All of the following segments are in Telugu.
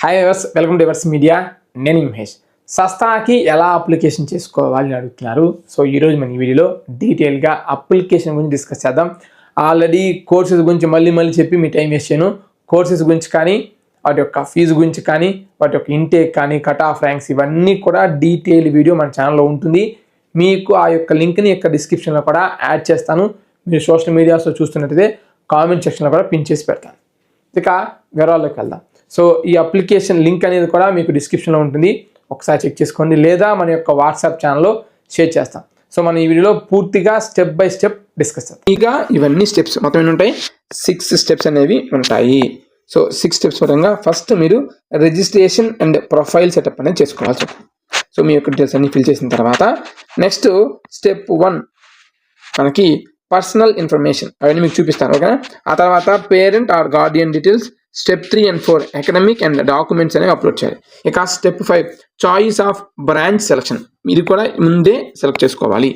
Hi viewers, welcome to verse media. నేను మహేష్. సస్తాకి ఎలా అప్లికేషన్ చేసుకోవాలని అడుగుతున్నారు. సో ఈరోజు మన ఈ వీడియోలో డీటెయిల్గా అప్లికేషన్ గురించి డిస్కస్ చేద్దాం. ఆల్రెడీ కోర్సెస్ గురించి మళ్ళీ చెప్పి మీ టైం వేస్ట్ చేయను. కోర్సెస్ గురించి కానీ, వాటి యొక్క ఫీజు గురించి కానీ, వాటి యొక్క ఇంటేక్ కానీ, కట్ ఆఫ్ ర్యాంక్స్ ఇవన్నీ కూడా డీటెయిల్ వీడియో మన ఛానల్లో ఉంటుంది. మీకు ఆ యొక్క లింక్ని యొక్క డిస్క్రిప్షన్లో కూడా యాడ్ చేస్తాను. మీరు సోషల్ మీడియాస్లో చూస్తున్నట్టయితే కామెంట్ సెక్షన్లో కూడా పిన్ చేసి పెడతాను. ఇక వివరాల్లోకి వెళ్దాం. సో ఈ అప్లికేషన్ లింక్ అనేది కూడా మీకు డిస్క్రిప్షన్లో ఉంటుంది, ఒకసారి చెక్ చేసుకోండి, లేదా మన యొక్క వాట్సాప్ ఛానల్లో షేర్ చేస్తాం. సో మనం ఈ వీడియోలో పూర్తిగా స్టెప్ బై స్టెప్ డిస్కస్ చేస్తాం. ఇక ఇవన్నీ స్టెప్స్ మొత్తం ఎన్ని ఉంటాయి? 6 స్టెప్స్ అనేవి ఉంటాయి. సో 6 స్టెప్స్ పరంగా ఫస్ట్ మీరు రిజిస్ట్రేషన్ అండ్ ప్రొఫైల్ సెటప్ అనేది చేసుకోవాల్సి ఉంటుంది. సో మీ యొక్క డీటెయిల్స్ అన్ని ఫిల్ చేసిన తర్వాత నెక్స్ట్ స్టెప్ 1 మనకి పర్సనల్ ఇన్ఫర్మేషన్ అవన్నీ మీకు చూపిస్తాను, ఓకేనా. ఆ తర్వాత parent are Guardian details. Step 3 and 4 economic and documents అనేవి అప్లోడ్ చేయాలి. ఇక step 5 choice of branch selection, మీరు కూడా ముందే సెలెక్ట్ చేసుకోవాలి,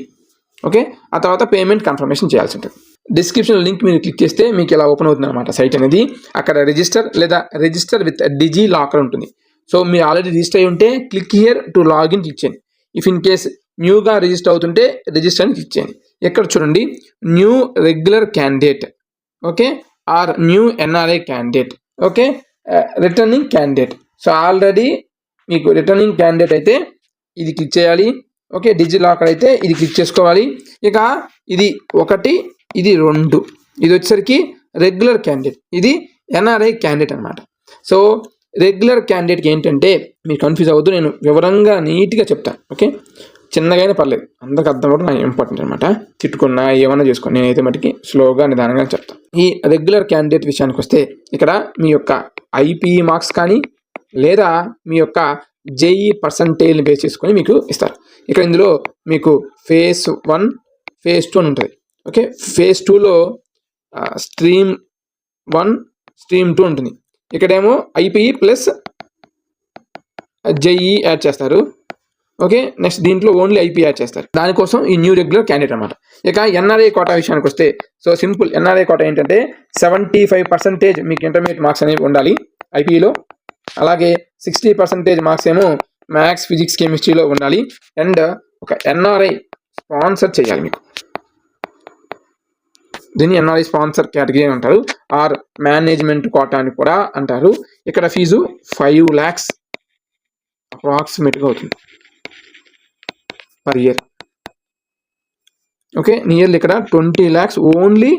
ఓకే. ఆ తర్వాత పేమెంట్ కన్ఫర్మేషన్ చేయాల్సి ఉంటుంది. డిస్క్రిప్షన్ లింక్ మీరు క్లిక్ చేస్తే మీకు ఇలా ఓపెన్ అవుతుంది అనమాట సైట్ అనేది. అక్కడ రిజిస్టర్ లేదా రిజిస్టర్ విత్ డిజీ లాకర్ ఉంటుంది. సో మీరు ఆల్రెడీ రిజిస్టర్ అయి ఉంటే click here to login click చేయండి. ఇఫ్ ఇన్ కేస్ న్యూగా రిజిస్టర్ అవుతుంటే రిజిస్టర్ అని క్లిక్ చేయండి. ఇక్కడ చూడండి, new regular candidate, okay, or new NRI candidate, okay, returning candidate. So already మీకు రిటర్నింగ్ క్యాండిడేట్ అయితే ఇది క్లిక్ చేయాలి, ఓకే. డిజి లాకర్ అయితే ఇది క్లిక్ చేసుకోవాలి. ఇక ఇది 1, ఇది 2, ఇది వచ్చేసరికి రెగ్యులర్ క్యాండిడేట్, ఇది ఎన్ఆర్ఐ క్యాండిడేట్ అనమాట. సో రెగ్యులర్ క్యాండిడేట్కి ఏంటంటే మీరు కన్ఫ్యూజ్ అవ్వద్దు, నేను వివరంగా నీట్గా చెప్తాను, ఓకే. చిన్నగానే పర్లేదు, అందరికి అర్థం కూడా నాకు ఇంపార్టెంట్ అనమాట. తిట్టుకున్నా ఏమన్నా చేసుకోండి, నేనైతే మటుకి స్లోగా నిదానంగా చెప్తాను. ఈ రెగ్యులర్ క్యాండిడేట్ విషయానికి వస్తే ఇక్కడ మీ యొక్క ఐపీఈ మార్క్స్ కానీ లేదా మీ యొక్క జేఈ పర్సంటేజ్ని బేస్ చేసుకొని మీకు ఇస్తారు. ఇక్కడ ఇందులో మీకు ఫేజ్ 1, ఫేజ్ 2 అని ఉంటుంది, ఓకే. ఫేజ్ 2లో స్ట్రీమ్ 1, స్ట్రీమ్ 2 ఉంటుంది. ఇక్కడేమో ఐపీఈ ప్లస్ జేఈ యాడ్ చేస్తారు, ఓకే. నెక్స్ట్ దీంట్లో ఓన్లీ ఐపీ యాడ్ చేస్తారు. దానికోసం ఈ న్యూ రెగ్యులర్ క్యాండిడేట్ అనమాట. ఇక ఎన్ఆర్ఐ కోటా విషయానికి వస్తే సో సింపుల్. ఎన్ఆర్ఐ కోటా ఏంటంటే 75% మీకు ఇంటర్మీడియట్ మార్క్స్ అనేవి ఉండాలి ఐపీఈలో. అలాగే 60% మార్క్స్ ఏమో మ్యాథ్స్, ఫిజిక్స్, కెమిస్ట్రీలో ఉండాలి. అండ్ ఒక ఎన్ఆర్ఐ స్పాన్సర్ చేయాలి మీకు. దీన్ని ఎన్ఆర్ఐ స్పాన్సర్ కేటగిరీ అంటారు, ఆర్ మేనేజ్మెంట్ కోటా అని కూడా అంటారు. ఇక్కడ ఫీజు 5 lakhs అప్రాక్సిమేట్గా అవుతుంది పర్ ఇయర్, ఓకే. నియర్లీ ఇక్కడ 20 lakhs ఓన్లీ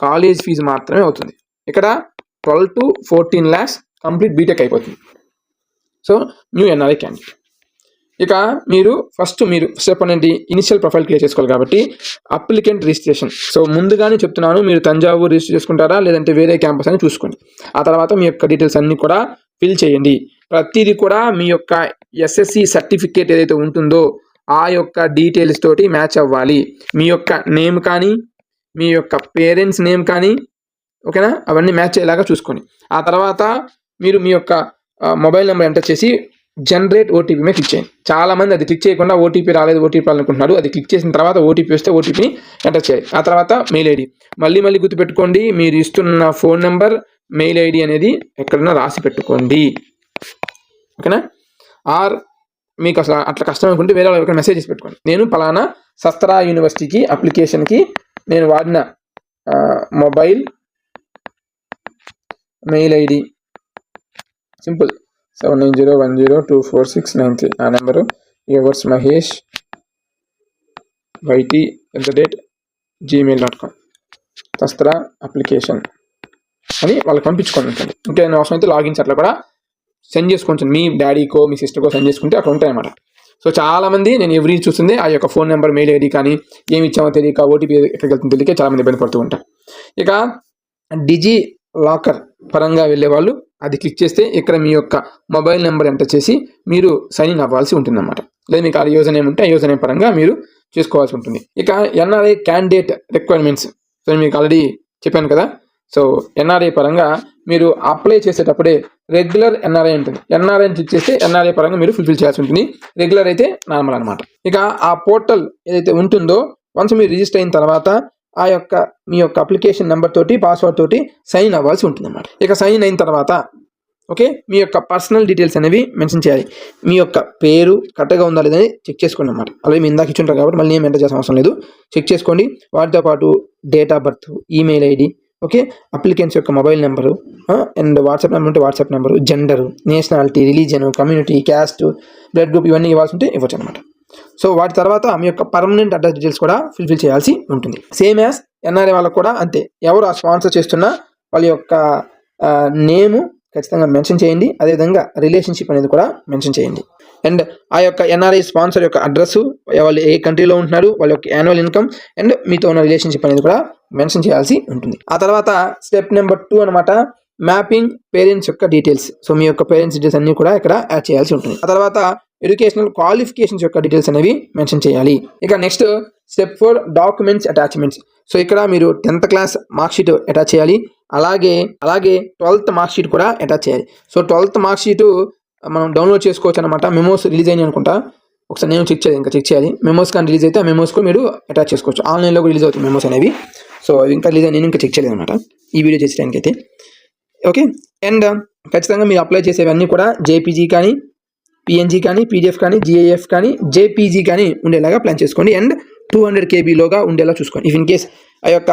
కాలేజ్ ఫీజు మాత్రమే అవుతుంది. ఇక్కడ 12 to 14 lakhs కంప్లీట్ బీటెక్ అయిపోతుంది. So new NRI candidate. ఇక మీరు స్టెప్ అనేది ఇనిషియల్ ప్రొఫైల్ క్రియేట్ చేసుకోవాలి కాబట్టి అప్లికెంట్ రిజిస్ట్రేషన్. సో ముందుగానే చెప్తున్నాను, మీరు తంజావూరు రిజిస్టర్ చేసుకుంటారా లేదంటే వేరే క్యాంపస్ అని చూసుకోండి. ఆ తర్వాత మీ యొక్క డీటెయిల్స్ అన్నీ కూడా ఫిల్ చేయండి. ప్రతిదీ కూడా మీ యొక్క ఎస్ఎస్సి సర్టిఫికేట్ ఏదైతే ఉంటుందో ఆ యొక్క డీటెయిల్స్ తోటి మ్యాచ్ అవ్వాలి. మీ యొక్క నేమ్ కానీ, మీ యొక్క పేరెంట్స్ నేమ్ కానీ, ఓకేనా, అవన్నీ మ్యాచ్ అయ్యేలాగా చూసుకోండి. ఆ తర్వాత మీరు మీ యొక్క మొబైల్ నెంబర్ ఎంటర్ చేసి జనరేట్ ఓటీపీ మీద క్లిక్ చేయండి. చాలామంది అది క్లిక్ చేయకుండా ఓటీపీ రావాలనుకుంటున్నారు. అది క్లిక్ చేసిన తర్వాత ఓటీపీ వస్తే ఓటీపీని ఎంటర్ చేయాలి. ఆ తర్వాత మెయిల్ ఐడి మళ్ళీ గుర్తుపెట్టుకోండి, మీరు ఇస్తున్న ఫోన్ నెంబర్, మెయిల్ ఐడి అనేది ఎక్కడైనా రాసి పెట్టుకోండి, ఓకేనా. ఆర్ మీకు అసలు అట్లా కష్టం అనుకుంటే వేరే వాళ్ళకి మెసేజ్ చేసి పెట్టుకోండి. నేను పలానా సస్త్రా యూనివర్సిటీకి అప్లికేషన్కి నేను వాడిన మొబైల్, మెయిల్ ఐడి సింపుల్ 7901024693 ఆ number yours Mahesh YT@gmail.com Sastra application అని వాళ్ళకి పంపించుకోండి. ఇంకా అవసరం అయితే లాగిన్స్ అట్లా కూడా సెండ్ చేసుకోవచ్చు. మీ డాడీకో మీ సిస్టర్కో సెండ్ చేసుకుంటే అక్కడ ఉంటాయన్నమాట. సో చాలామంది నేను ఎవ్రీ చూస్తుంది ఆ యొక్క ఫోన్ నెంబర్, మెయిల్ ఐడి కానీ ఏమి ఇచ్చామో తెలియక, ఓటీపీ ఎక్కడికి వెళ్తుందో తెలియక చాలామంది ఇబ్బంది పడుతూ ఉంటారు. ఇక డిజీ లాకర్ పరంగా వెళ్ళే వాళ్ళు అది క్లిక్ చేస్తే ఇక్కడ మీ యొక్క మొబైల్ నెంబర్ ఎంటర్ చేసి మీరు సైన్ ఇన్ అవ్వాల్సి ఉంటుందన్నమాట. లేదా మీకు ఆ యూజర్ నేమ్ ఉంటే ఆ యూజర్ నేమ్ పరంగా మీరు చేసుకోవాల్సి ఉంటుంది. ఇక ఎన్ఆర్ఐ క్యాండిడేట్ రిక్వైర్మెంట్స్, సో మీకు ఆల్రెడీ చెప్పాను కదా. సో ఎన్ఆర్ఐ పరంగా మీరు అప్లై చేసేటప్పుడే రెగ్యులర్ ఎన్ఆర్ఐ ఉంటుంది. ఎన్ఆర్ఐని క్లిక్ చేస్తే ఎన్ఆర్ఐ పరంగా మీరు ఫుల్ఫిల్ చేయాల్సి ఉంటుంది. రెగ్యులర్ అయితే నార్మల్ అనమాట. ఇక ఆ పోర్టల్ ఏదైతే ఉంటుందో వన్స్ మీరు రిజిస్టర్ అయిన తర్వాత ఆ యొక్క మీ యొక్క అప్లికేషన్ నెంబర్ తోటి, పాస్వర్డ్ తోటి సైన్ అవ్వాల్సి ఉంటుంది అన్నమాట. ఇక సైన్ అయిన తర్వాత ఓకే, మీ యొక్క పర్సనల్ డీటెయిల్స్ అనేవి మెన్షన్ చేయాలి. మీ యొక్క పేరు కరెక్ట్గా ఉందా లేదని చెక్ చేసుకోండి అనమాట. అలాగే మీ ఇందాక ఇచ్చుంటారు కాబట్టి మళ్ళీ ఏం ఎంటర్ చేసిన అవసరం లేదు, చెక్ చేసుకోండి. వాటితో పాటు date of birth, email ID, okay, applicants యొక్క mobile number and WhatsApp number ఉంటే WhatsApp number, gender, nationality, religion, community, caste, blood group ఇవన్నీ ఇవ్వాల్సి ఉంటే ఇవ్వచ్చు అనమాట. సో వాటి తర్వాత మీ యొక్క పర్మనెంట్ అడ్రస్ డీటెయిల్స్ కూడా ఫిల్ఫిల్ చేయాల్సి ఉంటుంది. సేమ్ యాజ్ ఎన్ఆర్ఐ వాళ్ళకు కూడా అంతే. ఎవరు ఆ స్పాన్సర్ చేస్తున్నా వాళ్ళ యొక్క నేము ఖచ్చితంగా మెన్షన్ చేయండి. అదేవిధంగా రిలేషన్షిప్ అనేది కూడా మెన్షన్ చేయండి. అండ్ ఆ యొక్క ఎన్ఆర్ఐ స్పాన్సర్ యొక్క అడ్రస్, వాళ్ళు ఏ కంట్రీలో ఉంటున్నారు, వాళ్ళ యొక్క యాన్యువల్ ఇన్కమ్ అండ్ మీతో ఉన్న రిలేషన్షిప్ అనేది కూడా మెన్షన్ చేయాల్సి ఉంటుంది. ఆ తర్వాత స్టెప్ నెంబర్ 2 అనమాట, మ్యాపింగ్ పేరెంట్స్ యొక్క డీటెయిల్స్. సో మీ యొక్క పేరెంట్స్ డీటెయిల్స్ అన్ని కూడా ఇక్కడ యాడ్ చేయాల్సి ఉంటుంది. ఆ తర్వాత ఎడ్యుకేషనల్ క్వాలిఫికేషన్స్ యొక్క డీటెయిల్స్ అనేవి మెన్షన్ చేయాలి. ఇక next step 4 documents attachments. So ఇక్కడ మీరు 10th class mark sheet attach చేయాలి. అలాగే 12th మార్క్ షీట్ కూడా అటాచ్ చేయాలి. సో 12th మార్క్ షీట్ మనం డౌన్లోడ్ చేసుకోవచ్చు అనమాట. మెమోస్ రిలీజ్ అయినాయి అనుకుంటా, ఒకసారి నేను చెక్ చేయాలి. మెమోస్ కానీ రిలీజ్ అయితే ఆ మెమోస్ కూడా మీరు అటాచ్ చేసుకోవచ్చు. ఆన్లైన్లో కూడా రిలీజ్ అవుతుంది మెమోస్ అనేవి. సో ఇంకా రిలీజ్ నేను ఇంకా చెక్ చేయలేదు అనమాట ఈ వీడియో చేసేటానికి అయితే. ఓకే, అండ్ ఖచ్చితంగా మీరు అప్లై చేసేవన్నీ కూడా జేపీజీ కానీ, పిఎన్జీ కానీ, పీడిఎఫ్ కానీ, జిఐఎఫ్ కానీ, జేపీజీ కానీ ఉండేలాగా ప్లాన్ చేసుకోండి. అండ్ 200 KB ఉండేలా చూసుకోండి. ఇఫ్ ఇన్ కేస్ ఆ యొక్క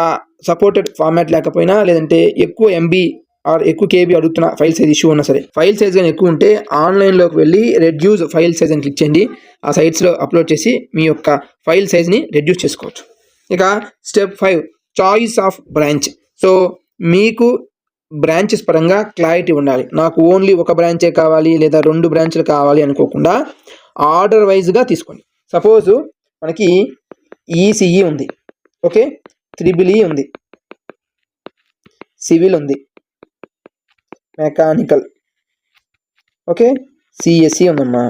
సపోర్టెడ్ ఫార్మాట్ లేకపోయినా, లేదంటే ఎక్కువ ఎంబీ ఆర్ ఎక్కువ KB అడుగుతున్న ఫైల్ సైజ్ ఇష్యూ ఉన్నా సరే, ఫైల్ సైజ్ కానీ ఎక్కువ ఉంటే ఆన్లైన్లోకి వెళ్ళి రెడ్యూస్ ఫైల్ సైజ్ అని క్లిక్ చేయండి. ఆ సైట్స్లో అప్లోడ్ చేసి మీ యొక్క ఫైల్ సైజ్ని రెడ్యూస్ చేసుకోవచ్చు. ఇక step 5 choice of branch. So మీకు బ్రాంచెస్ పరంగా క్లారిటీ ఉండాలి. నాకు ఓన్లీ ఒక బ్రాంచే కావాలి లేదా 2 బ్రాంచ్లు కావాలి అనుకోకుండా ఆర్డర్ వైజ్గా తీసుకోండి. సపోజ్ మనకి ఈసీఈ ఉంది, ఓకే, త్రిబుల్ ఉంది, సివిల్ ఉంది, మెకానికల్, ఓకే, సిఎస్సి ఉందమ్మా.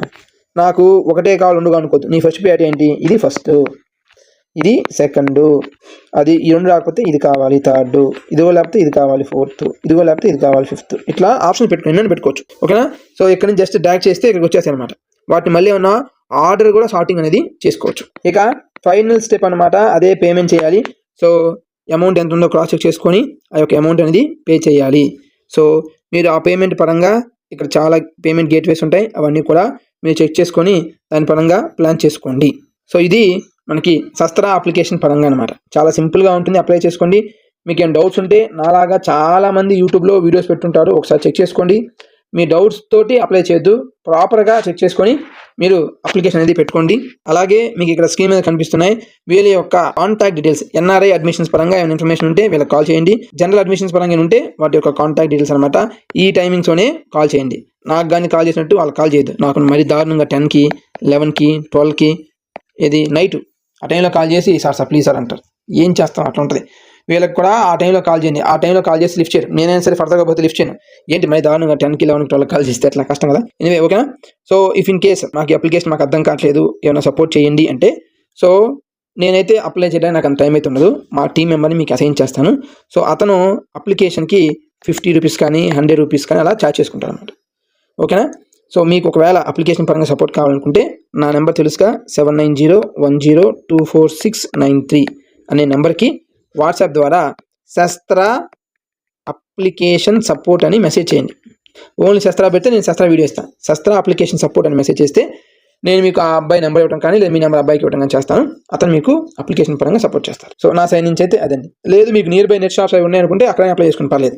నాకు ఒకటే కావాలి 2 అనుకోవద్దు. నీ ఫస్ట్ ప్రియారిటీ ఏంటి? ఇది ఫస్ట్, ఇది సెకండ్, అది ఈ 2 రాకపోతే ఇది కావాలి థర్డ్, ఇదిగో లేకపోతే ఇది కావాలి ఫోర్త్, ఇదిగో లేకపోతే ఇది కావాలి ఫిఫ్త్. ఇట్లా ఆప్షన్ పెట్టుకోవచ్చు. ఓకేనా? సో ఇక్కడ నుంచి జస్ట్ డ్రాగ్ చేస్తే ఇక్కడికి వచ్చేస్తాయి అనమాట. వాటిని మళ్ళీ ఏమన్నా ఆర్డర్ కూడా సార్టింగ్ అనేది చేసుకోవచ్చు. ఇక ఫైనల్ స్టెప్ అనమాట, అదే పేమెంట్ చేయాలి. సో అమౌంట్ ఎంత ఉందో క్రాస్ చెక్ చేసుకొని ఆ యొక్క అమౌంట్ అనేది పే చేయాలి. సో మీరు ఆ పేమెంట్ పరంగా ఇక్కడ చాలా పేమెంట్ గేట్వేస్ ఉంటాయి, అవన్నీ కూడా మీరు చెక్ చేసుకొని దాని పరంగా ప్లాన్ చేసుకోండి. సో ఇది మనకి శస్త్ర అప్లికేషన్ పరంగా అనమాట. చాలా సింపుల్గా ఉంటుంది, అప్లై చేసుకోండి. మీకు ఏం డౌట్స్ ఉంటే నాలాగా చాలామంది యూట్యూబ్లో వీడియోస్ పెట్టుంటారు, ఒకసారి చెక్ చేసుకోండి. మీ డౌట్స్ తోటి అప్లై చేయొద్దు, ప్రాపర్గా చెక్ చేసుకొని మీరు అప్లికేషన్ అనేది పెట్టుకోండి. అలాగే మీకు ఇక్కడ స్క్రీన్ మీద కనిపిస్తున్నాయి వీళ్ళ యొక్క కాంటాక్ట్ డీటెయిల్స్. ఎన్ఆర్ఐ అడ్మిషన్స్ పరంగా ఏమైనా ఇన్ఫర్మేషన్ ఉంటే వీళ్ళకి కాల్ చేయండి. జనరల్ అడ్మిషన్స్ పరంగా ఉంటే వాటి యొక్క కాంటాక్ట్ డీటెయిల్స్ అనమాట. ఈ టైమింగ్స్లోనే కాల్ చేయండి. నాకు కానీ కాల్ చేసినట్టు వాళ్ళు కాల్ చేయొద్దు. నాకు మరి దారుణంగా 10కి, 11కి, 12కి, ఇది నైట్ ఆ టైంలో కాల్ చేసి సార్ ప్లీజ్ సార్ అంటారు. ఏం చేస్తాం, అట్లా ఉంటుంది. వీళ్ళకి కూడా ఆ టైంలో కాల్ చేయండి. ఆ టైంలో కాల్ చేసి లిఫ్ట్ చేయరు. నేనైనా సరే ఫర్దర్గా పోతే లిఫ్ట్ చేయను. ఏంటి మరి దారుణంగా 10కి, 11కి, 12కి కాల్ చేస్తే అట్లా కష్టం కదా. ఎనివే ఓకేనా. సో ఇఫ్ ఇన్ కేస్ నాకు ఈ అప్లికేషన్ మాకు అర్థం కావట్లేదు, ఏమైనా సపోర్ట్ చేయండి అంటే, సో నేనైతే అప్లై చేయడానికి నాకు అంత టైం అయితే ఉండదు. మా టీం మెంబర్ని మీకు అసైన్ చేస్తాను. సో అతను అప్లికేషన్కి 50 రూపీస్ కానీ 100 రూపీస్ కానీ అలా ఛార్జ్ చేసుకుంటారు అనమాట. ఓకేనా. సో మీకు ఒకవేళ అప్లికేషన్ పరంగా సపోర్ట్ కావాలనుకుంటే నా నెంబర్ తెలుసుగా 7901024693 అనే నెంబర్కి వాట్సాప్ ద్వారా శస్త్ర అప్లికేషన్ సపోర్ట్ అని మెసేజ్ చేయండి. ఓన్లీ శస్త్ర పెడితే నేను శస్త్ర వీడియో ఇస్తాను. శస్త్ర అప్లికేషన్ సపోర్ట్ అని మెసేజ్ చేస్తే నేను మీకు ఆ అబ్బాయి నెంబర్ ఇవ్వడం కానీ లేదా మీ నెంబర్ అబ్బాయికి ఇవ్వడం కానీ చేస్తాను. అతను మీకు అప్లికేషన్ పరంగా సపోర్ట్ చేస్తారు. సో నా సైడ్ నుంచి అయితే అదండి. లేదు మీకు నియర్ బై నెట్ షాప్స్ అవి ఉన్నాయనుకుంటే అక్కడే అప్లై చేసుకుని పర్లేదు.